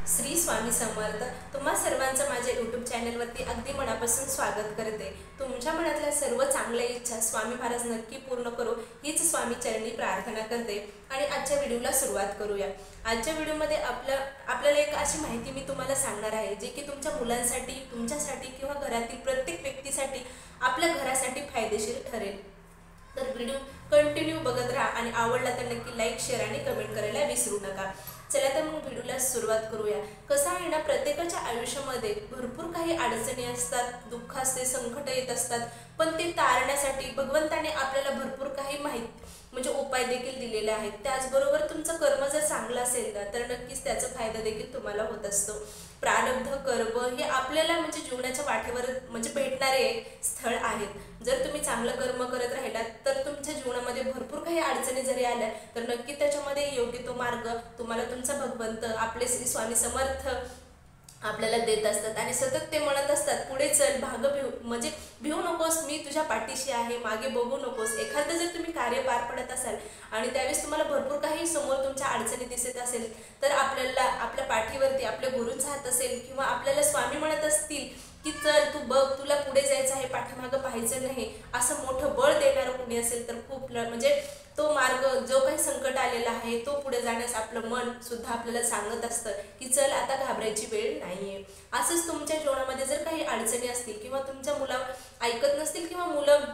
श्री स्वामी समर्थ। तुम्हा सर्वांचं माझ्या यूट्यूब चॅनलवरती अगदी मनापासून स्वागत करते। तुमच्या मनातल्या सर्व चांगल्या इच्छा स्वामी महाराज नक्की पूर्ण करो हीच स्वामी चरणी प्रार्थना करते। आणि आजच्या व्हिडिओला सुरुवात करूया। आजच्या व्हिडिओमध्ये आपल्याला एक अशी माहिती मी तुम्हाला सांगणार आहे जे की तुमच्या मुलांसाठी, तुमच्यासाठी किंवा घरातील प्रत्येक व्यक्तीसाठी, आपल्या घरासाठी फायदेशीर ठरेल। तर व्हिडिओ कंटिन्यू बघत राहा आणि आवडला तर नक्की लाईक, शेअर आणि कमेंट करायला विसरू नका। चला तर मग व्हिडिओला सुरुवात करूया। कसं आहे ना, प्रत्येकाच्या आयुष्यामध्ये भरपूर काही अडचणी असतात, दुःख असते, संकट येत असतात, पण ते तारण्यासाठी भगवंताने आपल्याला भरपूर काही म्हणजे उपाय देखील दिलेले आहेत। त्याचबरोबर तुमचं कर्म जर चांगलं असेल ना तर नक्कीच त्याचा फायदा देखील तुम्हाला होत असतो। प्रारब्ध कर्म हे आपल्याला म्हणजे जीवनाच्या वाटेवर म्हणजे भेटणारे स्थळ आहेत। जर तुम्ही चांगलं कर्म करत राहिलात तर तुमच्या जीवनामध्ये भरपूर काही अडचणी जरी आल्या तर नक्की त्याच्यामध्ये योग्य तो मार्ग तुम्हाला तुमचा भगवंत, आपले श्री स्वामी समर्थ आपल्याला देत असतात आणि सतत ते म्हणत असतात, पुढे चल, म्हणजे भिवू नकोस, मी तुझ्या पाठीशी आहे, मागे बघू नकोस। एखादं जर तुम्ही कार्य पार पडत असाल आणि त्यावेळेस तुम्हाला भरपूर काही समोर तुमच्या अडचणी दिसत असेल तर आपल्याला आपल्या पाठीवरती आपल्या गुरूंचा हात असेल किंवा आपल्याला स्वामी म्हणत असतील की चल तू बघ, तुला पुढे जायचं आहे, पाठीमागं पाहायचं नाही, असं मोठं बळ देणारं कोणी असेल तर खूप म्हणजे तो मार्ग, जो काही संकट आलेला आहे तो पुढे जाण्यास आपलं मन सुद्धा आपल्याला सांगत असतं की चल आता घाबरायची वेळ नाहीये। असंच तुमच्या जीवनामध्ये जर काही अडचणी असतील किंवा तुमच्या मुलं ऐकत नसतील किंवा मुलं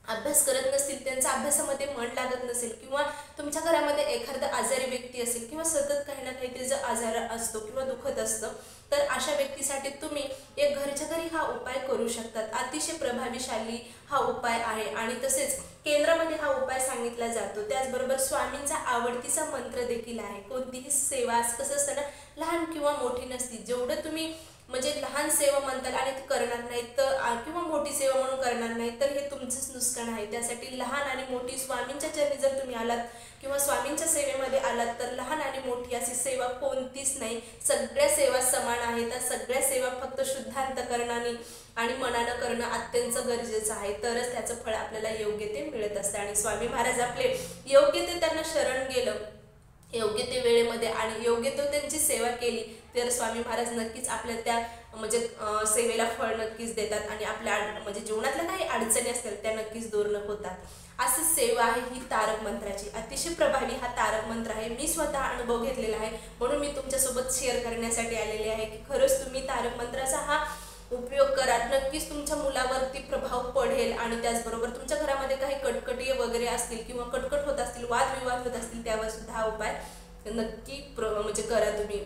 अभ्यास करत नसतील, त्यांचा अभ्यासामध्ये मन लागत नसेल किंवा तुमच्या घरामध्ये एखादा आजारी व्यक्ती असेल किंवा सतत काही ना काही त्याचा आजार असतो किंवा दुखत असतं, तर अशा व्यक्तीसाठी तुम्ही एक घरच्या घरी हा उपाय करू शकतात। अतिशय प्रभावीशाली हा उपाय आहे आणि तसेच केंद्रामध्ये हा उपाय सांगितला जातो। त्याचबरोबर स्वामींचा आवडतीचा मंत्र देखील आहे। कोणतीही सेवा कसं असतं ना, लहान किंवा मोठी नसती, जेवढं तुम्ही म्हणजे लहान सेवा म्हणताल आणि ते करणार नाहीत तर किंवा मोठी सेवा म्हणून करणार नाही तर हे तुमचंच नुकसान आहे। त्यासाठी लहान आणि मोठी स्वामींच्या चरणी जर तुम्ही आलात किंवा स्वामींच्या सेवेमध्ये आलात तर लहान आणि मोठी अशी सेवा कोणतीच नाही, सगळ्या सेवा समान आहेत। त्या सगळ्या सेवा फक्त शुद्ध अंतःकरणाने आणि मनानं करणं अत्यंत गरजेचं आहे, तरच त्याचं फळ आपल्याला योग्य ते मिळत असतं। आणि स्वामी महाराज आपले योग्य ते त्यांना शरण गेलं, योग्य ते वेळेमध्ये आणि योग्य तो त्यांची सेवा केली तर स्वामी महाराज नक्कीच आपल्या त्या म्हणजे सेवेला फळ नक्कीच देतात आणि आपल्या म्हणजे जीवनातल्या काही अडचणी असतील त्या नक्कीच दूर न होतात। अशी सेवा आहे ही तारक मंत्राची। अतिशय प्रभावी हा तारक मंत्र आहे। मी स्वतः अनुभव घेतलेला आहे म्हणून मी तुमच्यासोबत शेअर करण्यासाठी आलेले आहे की खरंच तुम्ही तारक मंत्राचा हा उपयोग करा, नक्कीच तुमच्या मुलावरती प्रभाव पडेल। आणि त्याचबरोबर तुमच्या घरामध्ये काही कटकटी वगैरे असतील किंवा कटकट होत असतील, वादविवाद होत असतील, त्यावर सुद्धा हा उपाय नक्की म्हणजे करा तुम्ही।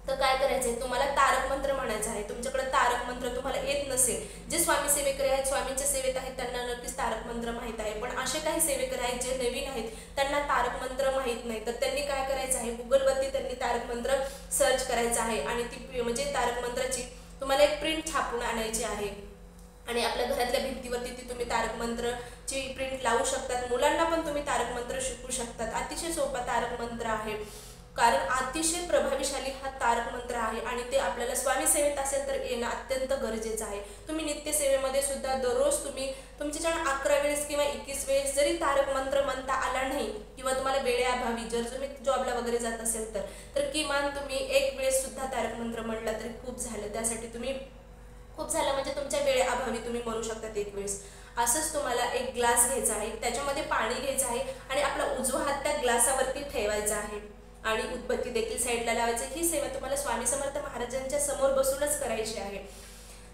तर काय करायचंय, तुम्हाला तारक मंत्र म्हणायचा आहे। तुमच्याकडे तारक मंत्र तुम्हाला येत नसेल, जे स्वामी सेवेकरी आहेत, स्वामींच्या सेवेत आहेत, त्यांना नक्कीच तारक मंत्र माहीत आहे, पण असे काही सेवेकरी आहेत जे नवीन आहेत, त्यांना तारक मंत्र माहीत नाही, तर त्यांनी काय करायचं आहे, गुगलवरती त्यांनी तारक मंत्र सर्च करायचं आहे आणि ती म्हणजे तारक मंत्राची तुम्हाला एक प्रिंट छापून आणायची आहे आणि आपल्या घरातल्या भिंतीवरती ती तुम्ही तारक मंत्रची प्रिंट लावू शकतात। मुलांना पण तुम्ही तारक मंत्र शिकवू शकतात। अतिशय सोपा तारक मंत्र आहे, कारण अतिशय प्रभावीशाली हा तारक मंत्र आहे आणि ते आपल्याला स्वामी सेवेत असेल तर येणं अत्यंत गरजेचं आहे। तुम्ही नित्य सेवेमध्ये सुद्धा दररोज तुम्ही तुमच्याकडे 11 वेळेस किंवा 21 वेळेस जरी तारक मंत्र म्हणता आला नाही किंवा तुम्हाला वेळेअभावी जर तुम्ही जॉबला वगैरे जात असेल तर किमान तुम्ही 1 वेळेस सुद्धा तारक मंत्र म्हणला तरी खूप झालं। त्यासाठी तुम्ही खूप झालं म्हणजे तुमच्या वेळेअभावी तुम्ही म्हणू शकता 1 वेळेस। असंच तुम्हाला एक ग्लास घ्यायचा आहे, त्याच्यामध्ये पाणी घ्यायचं आहे आणि आपला उजवा हात त्या ग्लासावरती ठेवायचा आहे आणि उदबत्ती देखील साईडला लावायची। ही सेवा तुम्हाला स्वामी समर्थ महाराजांच्या समोर बसूनच करायची आहे।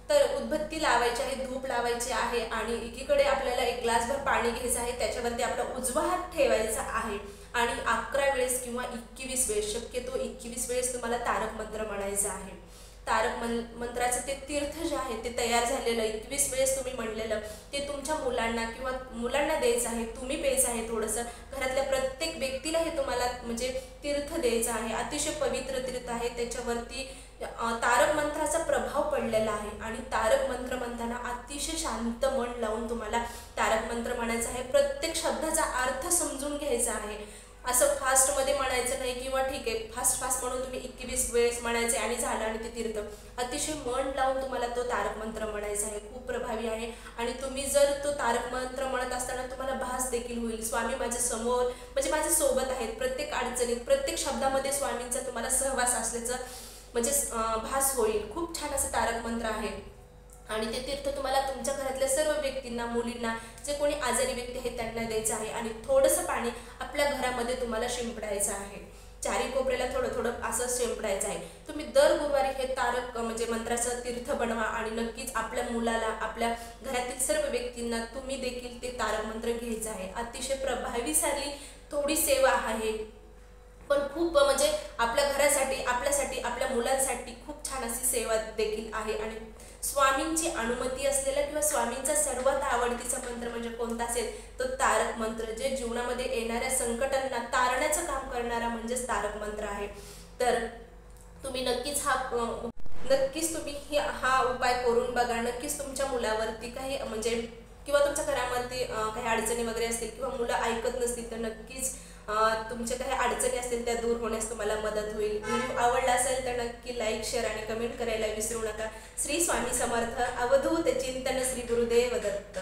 तर उदबत्ती लावायची आहे, धूप लावायची आहे आणि एकीकडे आपल्याला एक ग्लासभर पाणी घ्यायचं आहे, त्याच्यावरती आपला उजवा हात ठेवायचा आहे आणि 11 वेळेस किंवा 21 वेळेस, शक्यतो 21 वेळेस तुम्हाला तारक मंत्र म्हणायचं आहे। तारक मंत्राचं ते तीर्थ जे आहे ते तयार झालेलं 21 वेळेस तुम्ही म्हणलेलं ते तुमच्या मुलांना किंवा मुलांना द्यायचं आहे, तुम्ही प्यायचं आहे थोडंसं, घरातल्या प्रत्येक व्यक्तीला हे तुम्हाला म्हणजे तीर्थ द्यायचं आहे। अतिशय पवित्र तीर्थ आहे, त्याच्यावरती तारक मंत्राचा प्रभाव पडलेला आहे आणि तारक मंत्र म्हणताना अतिशय शांत मन लावून तुम्हाला तारक मंत्र म्हणायचं आहे। प्रत्येक शब्दाचा अर्थ समजून घ्यायचा आहे, असं फास्टमध्ये म्हणायचं नाही किंवा ठीक आहे फास्ट म्हणून तुम्ही 21 वेळेस म्हणायचे आणि झालं आणि ते तीर्थ। अतिशय मन लावून तुम्हाला तो तारक मंत्र म्हणायचा आहे, खूप प्रभावी आहे। आणि तुम्ही जर तो तारक मंत्र म्हणत असताना तुम्हाला भास देखील होईल स्वामी माझ्या समोर म्हणजे माझ्या सोबत आहेत, प्रत्येक अडचणीत प्रत्येक शब्दामध्ये स्वामींचा तुम्हाला सहवास असल्याचं म्हणजे भास होईल. खूप छान असं तारक मंत्र आहे आणि ते तीर्थ तुम्हाला तुमच्या घरातल्या सर्व व्यक्तींना, मुलींना, जे कोणी आजारी व्यक्ती आहेत त्यांना द्यायचं आहे आणि थोडंसं पाणी आपल्या घरामध्ये तुम्हाला शिंपडायचं आहे. चारी कोपऱ्याला थोडं थोडं असं शिंपडायचं आहे. तुम्ही दर गुरुवारी हे तारक म्हणजे मंत्राचं तीर्थ बनवा आणि नक्कीच आपल्या मुलाला, आपल्या घरातील सर्व व्यक्तींना तुम्ही देखील ते तारक मंत्र घ्यायचं आहे. अतिशय प्रभावी सारी थोडी सेवा आहे, पण खूप म्हणजे आपल्या घरासाठी, आपल्यासाठी, आपल्या मुलांसाठी खूप छान अशी सेवा देखील आहे. आणि स्वामींची अनुमती असलेला किंवा स्वामींचा सर्वात आवडतीचा मंत्र म्हणजे कोणता असेल तो तारक मंत्र, जे जीवनामध्ये येणाऱ्या संकटांना तारण्याचं काम करणारा म्हणजेच तारक मंत्र आहे. तर तुम्ही नक्कीच हा उपाय करून बघा. नक्कीच तुमच्या मुलावरती काही म्हणजे किंवा तुमच्या घरामध्ये काही अडचणी वगैरे असतील किंवा मुलं ऐकत नसतील तर नक्कीच तुमच्या काही अडचणी असतील त्या दूर होण्यास तुम्हाला मदत होईल. व्हिडिओ आवडला असेल तर नक्की लाईक, शेअर आणि कमेंट करायला विसरू नका. श्री स्वामी समर्थ. अवधूत चिंतन. श्री गुरुदेव दत्त.